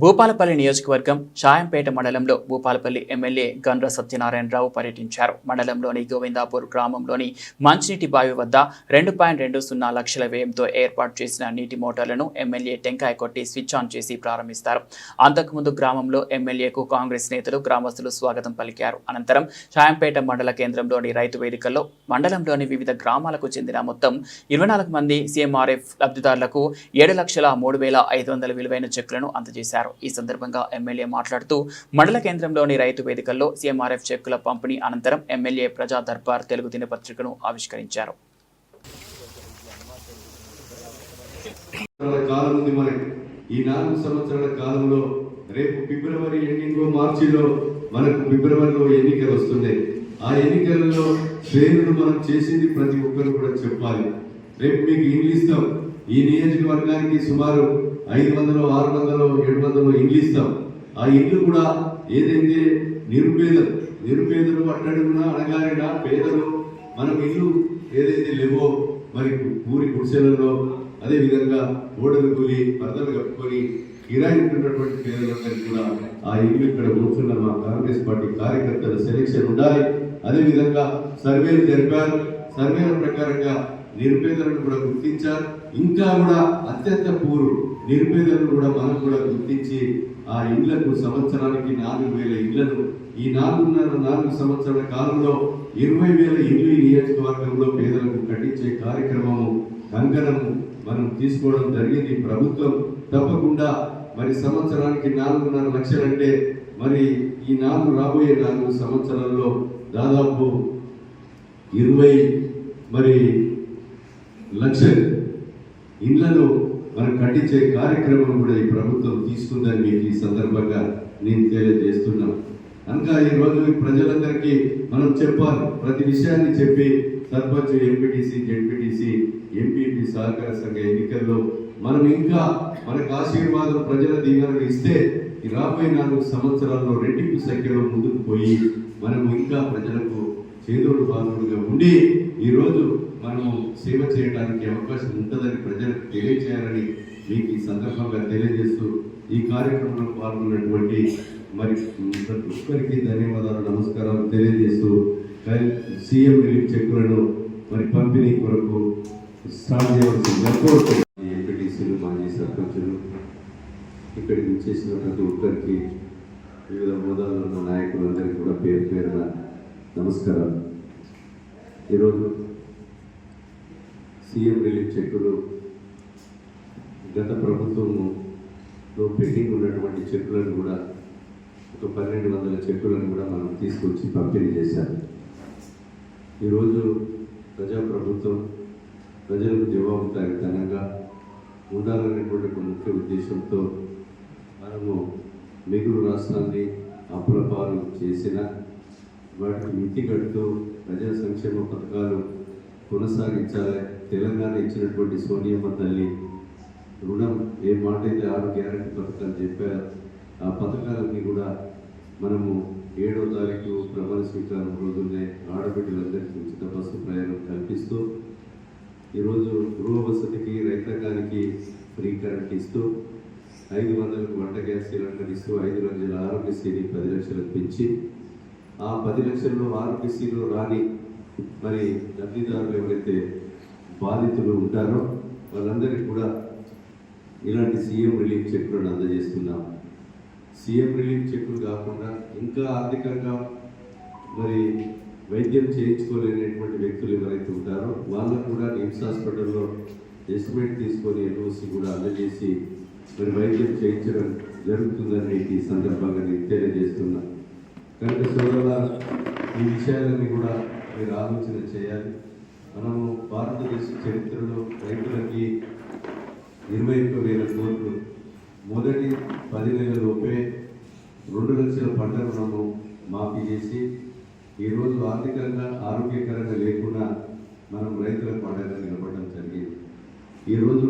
భూపాలపల్లి నియోజకవర్గం షాయంపేట మండలంలో భూపాలపల్లి ఎమ్మెల్యే గండ్ర సత్యనారాయణరావు పర్యటించారు. మండలంలోని గోవిందాపూర్ గ్రామంలోని మంచినీటి బావి వద్ద 2.20 లక్షల వ్యయంతో ఏర్పాటు చేసిన నీటి మోటార్లను ఎమ్మెల్యే టెంకాయ కొట్టి స్విచ్ ఆన్ చేసి ప్రారంభిస్తారు. అంతకుముందు గ్రామంలో ఎమ్మెల్యేకు కాంగ్రెస్ నేతలు గ్రామస్తులు స్వాగతం పలికారు. అనంతరం షాయంపేట మండల కేంద్రంలోని రైతు వేదికల్లో మండలంలోని వివిధ గ్రామాలకు చెందిన మొత్తం 24 మంది సీఎంఆర్ఎఫ్ లబ్ధిదారులకు 7,03,500 విలువైన చెక్కులను అందజేశారు. ఈ సందర్భంగా ఎమ్మెల్యే మాట్లాడుతూ మండల కేంద్రంలోని రైతు వేదికల్లో సీఎంఆర్ఎఫ్ చెక్కుల పంపిణీ అనంతరం ఎమ్మెల్యే ప్రజా దర్బార్ తెలుగు దినపత్రికను ఆవిష్కరించారు. ఈ 4 సంవత్సరాల కాలంలో రేపు ఫిబ్రవరి ఎండింగ్ మార్చిలో మనకు ఫిబ్రవరిలో ఎన్నికలు వస్తున్నాయి. ఆ ఎన్నికలలో పేరును మనం చేసింది ప్రతి ఒక్కరు కూడా చెప్పాలి. రేపు మీకు ఇండ్లు ఇస్తాం. ఈ నియోజకవర్గానికి సుమారు 500, 600, 700 ఇండ్లు ఇస్తాం. ఆ ఇండ్లు కూడా ఏదైతే నిరుపేదలు అట్టడుగున అణగారిన పేదలు మనకు ఇల్లు ఏదైతే లేవో మరి పూరి గుడిసెలలో అదేవిధంగా ఓడలు కూలి పరదలు కప్పుకొని కిరాయి ఉంటున్నటువంటి పేదలందరికీ కూడా ఆ ఇల్లు ఇక్కడ కూర్చున్న మా కాంగ్రెస్ పార్టీ కార్యకర్తల సెలెక్షన్ ఉండాలి. అదేవిధంగా సర్వేలు జరిపారు. సర్వేల ప్రకారంగా నిరుపేదలను కూడా గుర్తించారు. ఇంకా కూడా అత్యంత నిరుపేదలను కూడా మనం కూడా గుర్తించి ఆ ఇళ్లకు సంవత్సరానికి 4,000 ఇళ్లను ఈ 4 సంవత్సరాల కాలంలో 20,000 ఇళ్లు ఈ నియోజకవర్గంలో పేదలకు కట్టించే కార్యక్రమము కంకణము మనం తీసుకోవడం జరిగింది. ప్రభుత్వం తప్పకుండా మరి సంవత్సరానికి 4.5 లక్షలు అంటే మరి ఈ రాబోయే 4 సంవత్సరాల్లో దాదాపు 20 లక్షలు ఇళ్లను మనం కట్టించే కార్యక్రమం కూడా ఈ ప్రభుత్వం తీసుకుందని మీకు ఈ సందర్భంగా నేను తెలియజేస్తున్నాను. కనుక ఈరోజు ప్రజలందరికీ మనం చెప్పాలి. ప్రతి విషయాన్ని చెప్పి సర్పంచ్, ఎంపీటీసీ, జెడ్పీటీసీ, ఎంపీపీ సహకార సంఘ ఎన్నికల్లో మనం ఇంకా మనకు ఆశీర్వాదం ప్రజల దీవెనలు ఇస్తే ఈ రాబోయే 4 సంవత్సరాల్లో రెట్టింపు సంఖ్యలో ముందుకు పోయి మనము ఇంకా ప్రజలకు చేదోడు బాధుడుగా ఉండి ఈరోజు మనము సేవ చేయడానికి అవకాశం ఉంటుందని ప్రజలకు తెలియజేయాలని మీకు ఈ సందర్భంగా తెలియజేస్తూ ఈ కార్యక్రమంలో పాల్గొన్నటువంటి మరి ప్రతి ఒక్కరికి ధన్యవాదాలు, నమస్కారాలు తెలియజేస్తూ సీఎం రిలీఫ్ చెక్కులను మరి పంపిణీ కొరకు స్టార్ట్ చేయవలసిందిగా కోరుతున్నాను. ఎంపీటీసీలు, మాజీ సర్పంచులు, ఇక్కడికి చేసిన ప్రతి ఒక్కరికి వివిధ హోదాల్లో ఉన్న నాయకులందరికీ కూడా పేరు పేరున నమస్కారాలు. ఈరోజు సీఎం రిలీఫ్ చెక్కులు గత ప్రభుత్వంలో పెండింగ్ ఉన్నటువంటి చెక్కులను కూడా ఒక 1,200 చెక్కులను కూడా మనం తీసుకొచ్చి పంపిణీ చేశాం. ఈరోజు ప్రజాప్రభుత్వం ప్రజలకు జవాబుదారీతనంగా ఉండాలనేటువంటి ఒక ముఖ్య ఉద్దేశంతో మనము మిగులు రాష్ట్రాన్ని అప్పులపాలు చేసిన వాటికి మితి కడుతూ ప్రజా సంక్షేమ పథకాలు కొనసాగించాలి. తెలంగాణ ఇచ్చినటువంటి సోనియమ్మ తల్లి రుణం ఏ మాట అయితే 6 గ్యారెంటీ పథకాలు చెప్పారు, ఆ పథకాలన్నీ కూడా మనము 7వ తారీఖు ప్రమాణ స్వీకారం రోజునే ఆడబిడ్డలందరికీ ఉచిత బస్సు ప్రయాణం కల్పిస్తూ ఈరోజు గృహ వసతికి రైతాంగానికి ఫ్రీ కరెంట్ ఇస్తూ 500కు వంట గ్యాస్ సిలిండర్ ఇస్తూ 5 లక్షల ఆరోగ్యశ్రీని 10 లక్షలకు పెంచి ఆ 10 లక్షల్లో ఆరోగ్యశ్రీలో రాని మరి లబ్ధిదారులు ఎవరైతే బాధితులు ఉంటారో వాళ్ళందరికీ కూడా ఇలాంటి సీఎం రిలీఫ్ చెక్కులను అందజేస్తున్నాం. సీఎం రిలీఫ్ చెక్కులు కాకుండా ఇంకా ఆర్థికంగా మరి వైద్యం చేయించుకోలేనటువంటి వ్యక్తులు ఎవరైతే ఉంటారో వాళ్ళకు కూడా నిమ్స్ హాస్పిటల్లో ఎస్టిమేట్ తీసుకొని ఎన్ఓసి కూడా అందజేసి మరి వైద్యం చేయించడం జరుగుతుందని ఈ సందర్భంగా నేను తెలియజేస్తున్నా. కనుక సోదరుల ఈ విషయాలన్నీ కూడా మీరు ఆలోచన చేయాలి. మనము భారతదేశ చరిత్రలో రైతులకి 21,000 కోట్లు మొదటి 10 నెలలలోపే 2 లక్షల పంట రుణము మాఫీ చేసి ఈరోజు ఆర్థికంగా ఆరోగ్యకరంగా లేకుండా మనం రైతులకు పంటగా నిలబడడం జరిగింది. ఈరోజు